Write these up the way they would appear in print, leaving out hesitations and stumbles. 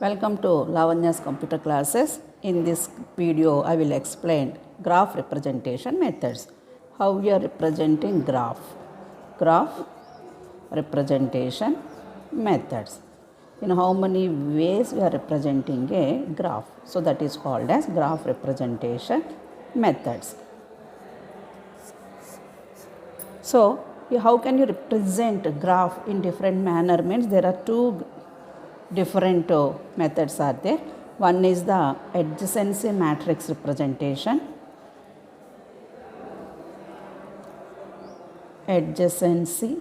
Welcome to Lavanya's computer classes. In this video, I will explain graph representation methods. How we are representing graph representation methods. In how many ways we are representing a graph. So that is called as graph representation methods. So how can you represent a graph in different manner means there are two different methods are there. One is the adjacency matrix representation. Adjacency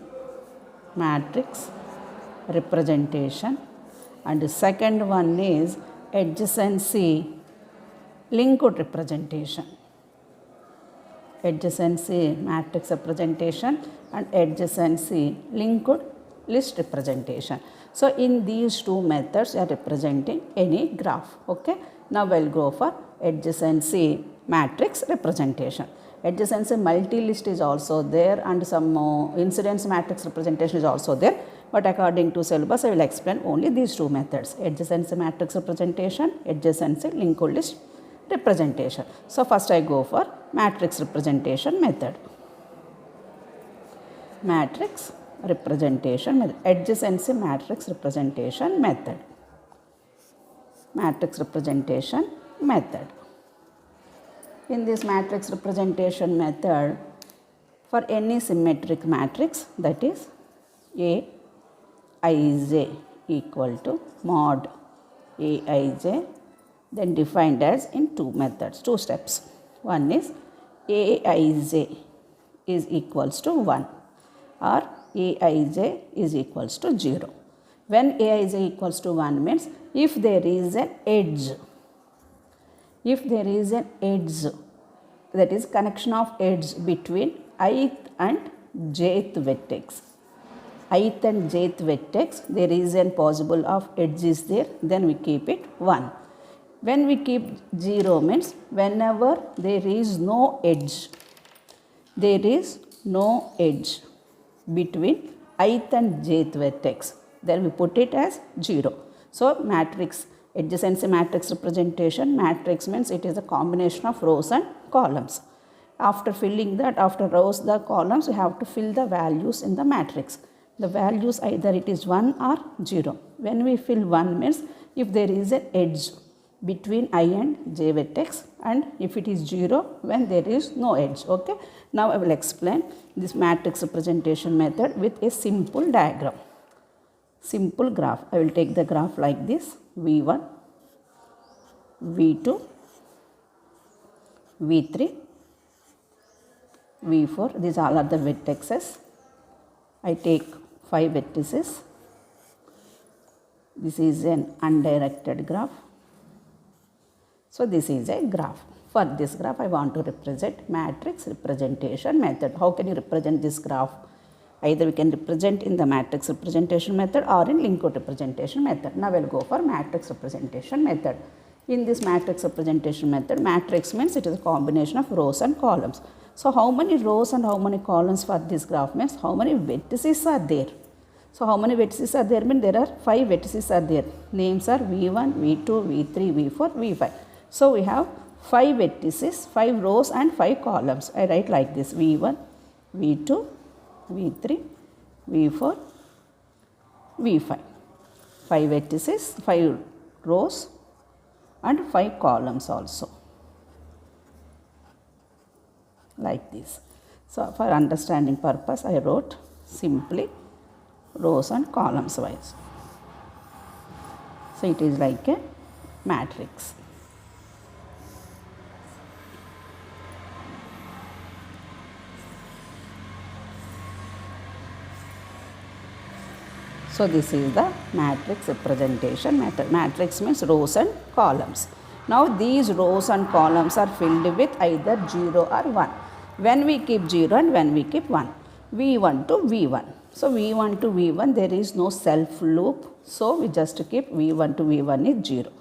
matrix representation, and the second one is adjacency linked representation. Adjacency matrix representation and adjacency linked list representation. So in these two methods you are representing any graph. Okay. Now we'll go for adjacency matrix representation. Adjacency multi-list is also there and some incidence matrix representation is also there. But according to syllabus I will explain only these two methods. Adjacency matrix representation, adjacency linked list representation. So first I go for matrix representation method. Matrix representation method. Adjacency matrix representation method. Matrix representation method. In this matrix representation method, for any symmetric matrix, that is Aij equal to mod Aij, then defined as in two methods, two steps. One is Aij is equals to 1 or Aij is equals to 0. When Aij equals to 1 means if there is an edge, that is connection of edge between ith and jth vertex. Ith and jth vertex, there is a possible of edge is there, then we keep it 1. When we keep 0 means whenever there is no edge between ith and jth vertex, then we put it as 0. So matrix, adjacency matrix representation, matrix means it is a combination of rows and columns. After filling that, after rows the columns, we have to fill the values in the matrix. The values either it is 1 or 0. When we fill 1 means if there is an edge between I and j vertex, and if it is 0 when there is no edge. Okay. Now I will explain this matrix representation method with a simple diagram. Simple graph. I will take the graph like this: V1, V2, V3, V4. These all are the vertexes. I take 5 vertices. This is an undirected graph. So this is a graph. For this graph I want to represent matrix representation method. How can you represent this graph? Either we can represent in the matrix representation method or in linked representation method. Now we will go for matrix representation method. In this matrix representation method, matrix means it is a combination of rows and columns. So how many rows and how many columns for this graph means how many vertices are there. So how many vertices are there means there are 5 vertices are there. Names are V1, V2, V3, V4, V5. So we have 5 vertices, 5 rows and 5 columns. I write like this: V1, V2, V3, V4, V5. 5 vertices, 5 rows and 5 columns also. Like this. So for understanding purpose I wrote simply rows and columns wise. So it is like a matrix. So this is the matrix representation method. Matrix means rows and columns. Now these rows and columns are filled with either 0 or 1. When we keep 0 and when we keep 1. V1 to V1. So V1 to V1 there is no self loop. So we just keep V1 to V1 is 0.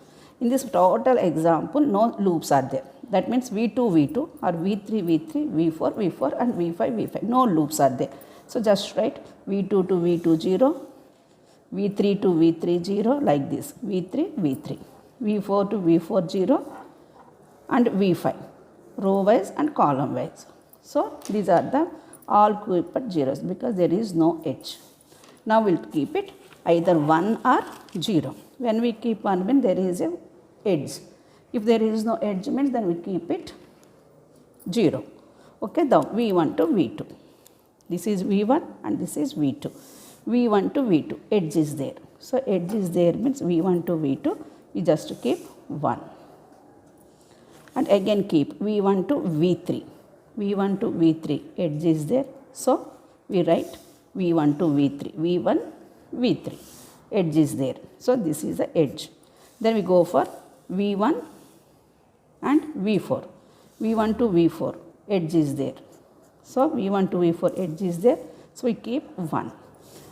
In this total example no loops are there. That means V2 V2 or V3 V3, V4 V4 and V5 V5. No loops are there. So just write V2 to V2 0. V3 to V3 0 like this, V3, V3, V4 to V4 0 and V5, row wise and column wise. So these are the all keep at zeros because there is no edge. Now we'll keep it either 1 or 0. When we keep 1 means there is a edge. If there is no edge means then we keep it 0. Okay, now V1 to V2. This is V1 and this is V2. V1 to V2, edge is there. So edge is there means V1 to V2, we just keep 1. And again keep V1 to V3. V1 to V3, edge is there. So we write V1 to V3, V1, V3, edge is there. So this is the edge. Then we go for V1 and V4. V1 to V4, edge is there. So V1 to V4, edge is there. So we keep 1.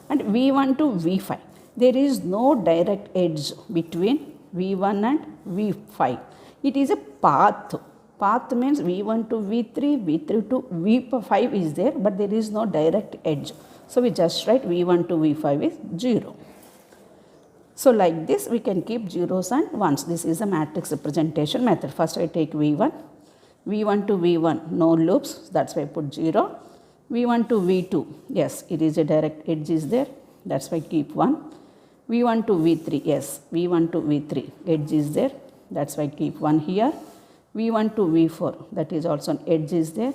And V1 to V5, there is no direct edge between V1 and V5. It is a path. Path means V1 to V3, V3 to V5 is there, but there is no direct edge. So we just write V1 to V5 is 0. So like this we can keep zeros and ones. This is a matrix representation method. First I take V1. V1 to V1, no loops, that's why I put 0. V1 to V2, yes, it is a direct edge is there, that's why I keep 1. V1 to V3, yes, V1 to V3, edge is there, that's why I keep 1 here. V1 to V4, that is also an edge is there,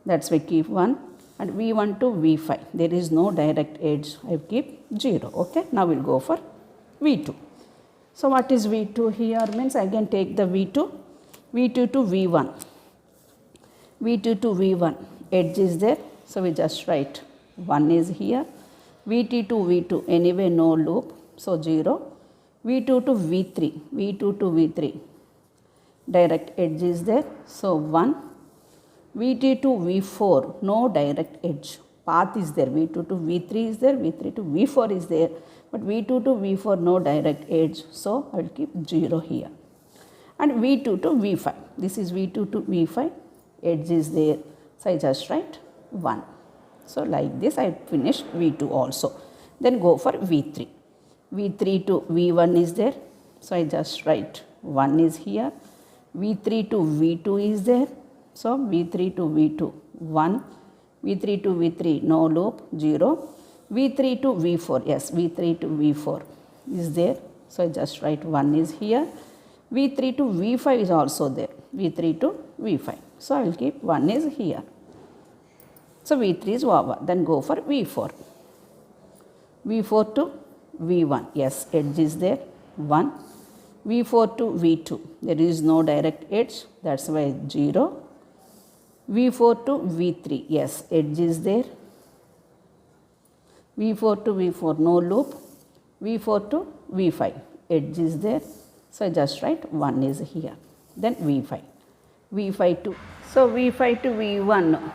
that's why I keep 1. And V1 to V5, there is no direct edge, I keep 0. Okay, now we'll go for V2. So what is V2 here means again take the V2. V2 to V1, V2 to V1, edge is there, so we just write 1 is here. V2 to V2, anyway no loop, so 0. V2 to V3, V2 to V3, direct edge is there, so 1. V3 to V4, no direct edge, path is there, V2 to V3 is there, V3 to V4 is there, but V2 to V4 no direct edge, so I will keep 0 here. And V2 to V5, this is V2 to V5, edge is there, so I just write 1. So like this I finished V2 also. Then go for V3. V3 to V1 is there, so I just write 1 is here. V3 to V2 is there, so V3 to V2 1. V3 to V3 no loop 0. V3 to V4, yes, V3 to V4 is there, so I just write 1 is here. V3 to V5 is also there, V3 to V5. So I will keep 1 is here. So V3 is over. Then go for V4. V4 to V1, yes, edge is there, 1. V4 to V2, there is no direct edge, that's why 0. V4 to V3, yes, edge is there. V4 to V4, no loop. V4 to V5, edge is there. So I just write 1 is here. Then V5. V5 to, so V5 to V1,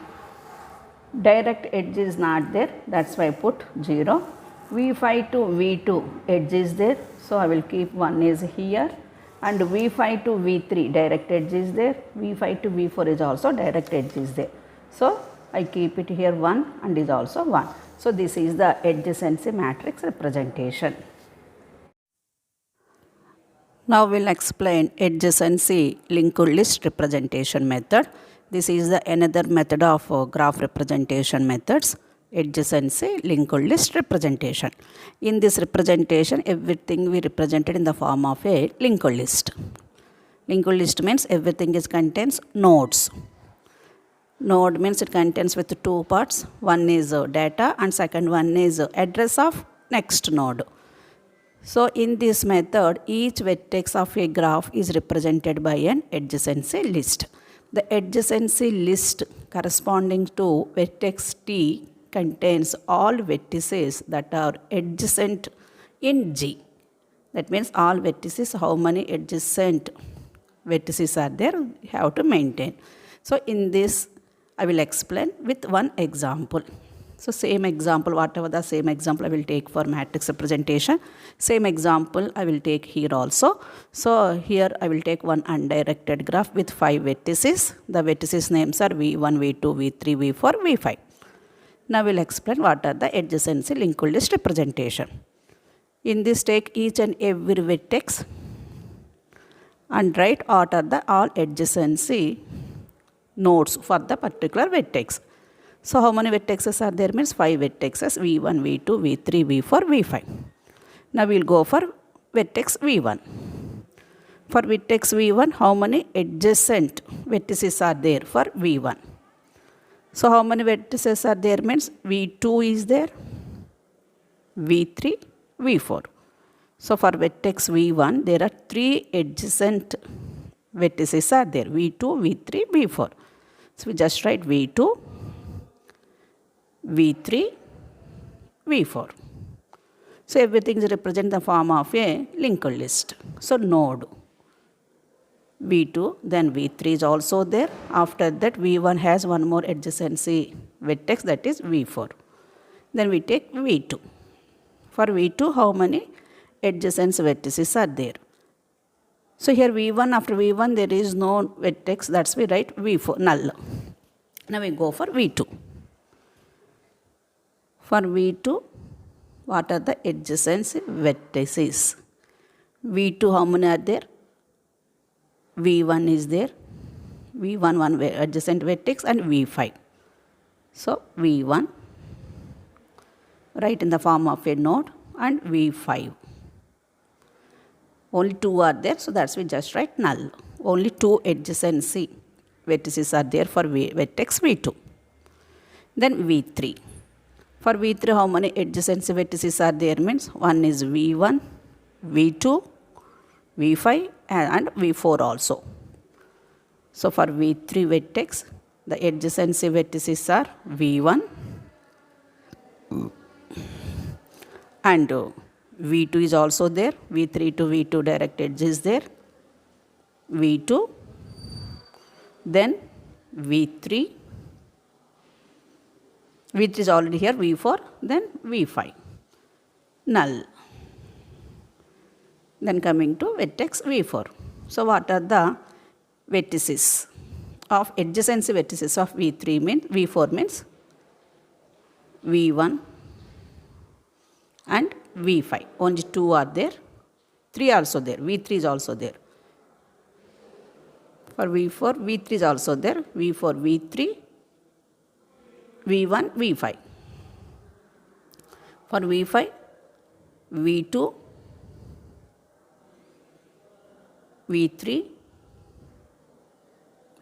direct edge is not there, that's why I put 0. V5 to V2, edge is there, so I will keep 1 is here. And V5 to V3, direct edge is there. V5 to V4 is also direct edge is there. So I keep it here 1 and is also 1. So this is the adjacency matrix representation. Now we will explain adjacency linked list representation method. This is the another method of graph representation methods, adjacency linked list representation. In this representation, everything we represented in the form of a linked list. Linked list means everything is contains nodes. Node means it contains with two parts. One is data and second one is address of next node. So in this method, each vertex of a graph is represented by an adjacency list. The adjacency list corresponding to vertex T contains all vertices that are adjacent in G. That means all vertices, how many adjacent vertices are there, you have to maintain. So in this, I will explain with one example. So same example, whatever the same example I will take for matrix representation, same example I will take here also. So here I will take one undirected graph with 5 vertices. The vertices names are V1, V2, V3, V4, V5. Now we'll explain what are the adjacency linked list representation. In this, take each and every vertex and write what are the all adjacency nodes for the particular vertex. So how many vertexes are there? Means 5 vertexes, V1, V2, V3, V4, V5. Now we'll go for vertex V1. For vertex V1, how many adjacent vertices are there for V1? So how many vertices are there? Means V2 is there, V3, V4. So for vertex V1, there are 3 adjacent vertices are there, V2, V3, V4. So we just write V2, V3, V4. So everything is represented in the form of a linked list. So node V2, then V3 is also there. After that V1 has one more adjacency vertex, that is V4. Then we take V2. For V2, how many adjacent vertices are there? So here V1, after V1 there is no vertex, that's we write V4, null. Now we go for V2. For V2, what are the adjacency vertices? V2, how many are there? V1 is there, V1 one adjacent vertex, and V5. So V1, write in the form of a node, and V5. Only 2 are there, so that's we just write null. Only 2 adjacency vertices are there for vertex V2. Then V3. For V3, how many adjacency vertices are there? Means one is V1, V2, V5 and V4 also. So for V3 vertex, the adjacency vertices are V1 and V2 is also there. V3 to V2 direct edge is there. V2, then V3. V3 is already here, V4, then V5. Null. Then coming to vertex V4. So what are the vertices of adjacency vertices of V3 means V4 means V1 and V5. Only 2 are there. 3 also there. V3 is also there. For V4, V3 is also there. V4, V3, V1, V5. For V5, V2, V3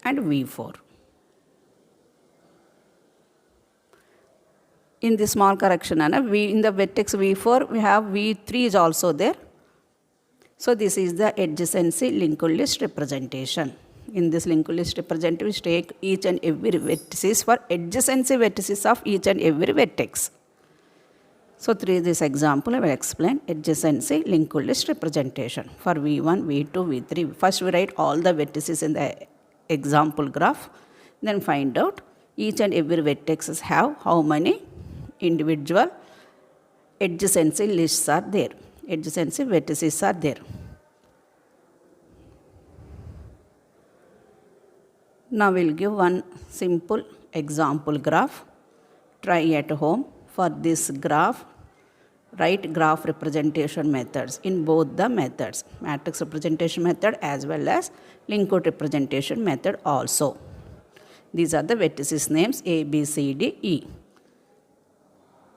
and V4. In the small correction, in the vertex V4, we have V3 is also there. So this is the adjacency linked list representation. In this linked list representation, we take each and every vertices for adjacency vertices of each and every vertex. So through this example, I will explain adjacency linked list representation for V1, V2, V3. First we write all the vertices in the example graph. Then find out each and every vertexes have how many individual adjacency lists are there. Adjacency vertices are there. Now we will give one simple example graph. Try at home. For this graph, write graph representation methods in both the methods, matrix representation method as well as linked representation method also. These are the vertices names A, B, C, D, E.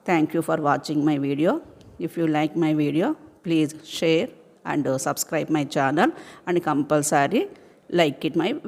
Thank you for watching my video. If you like my video, please share and subscribe my channel and compulsory like it my